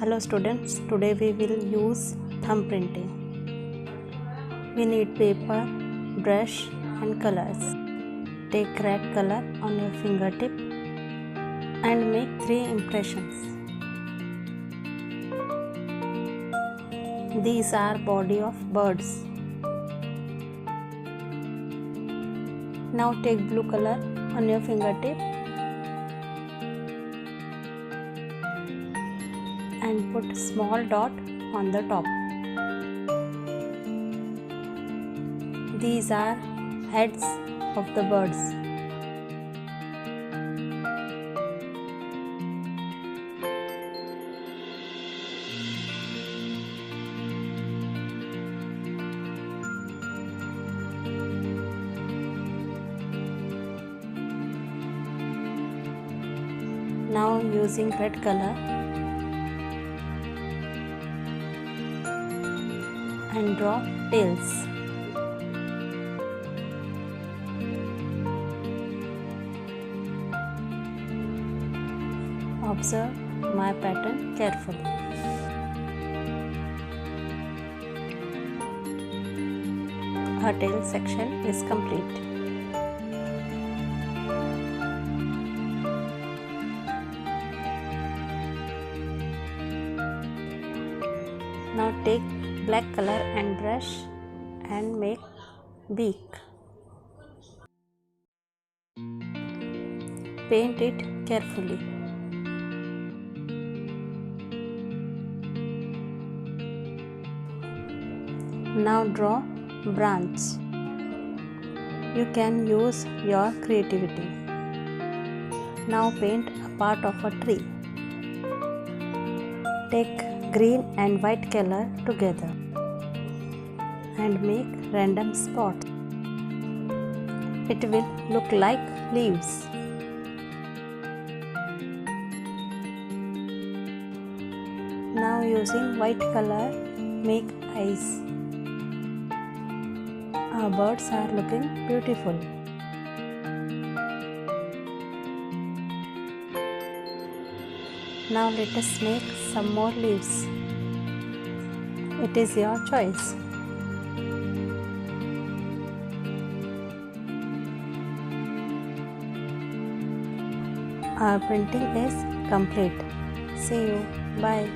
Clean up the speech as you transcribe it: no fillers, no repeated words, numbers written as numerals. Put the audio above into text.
Hello students, today we will use thumb printing. We need paper, brush and colors. Take red color on your fingertip and make 3 impressions. These are body of birds. Now take blue color on your fingertip and put small dot on the top. These are heads of the birds. Now using red color and draw tails. Observe my pattern carefully. Her tail section is complete. Now take black color and brush and make beak. Paint it carefully. Now draw branch. You can use your creativity. Now paint a part of a tree. Take green and white color together and make random spots. It will look like leaves. Now using white color, make eyes. Our birds are looking beautiful. Now let us make some more leaves. It is your choice. Our printing is complete. See you. Bye.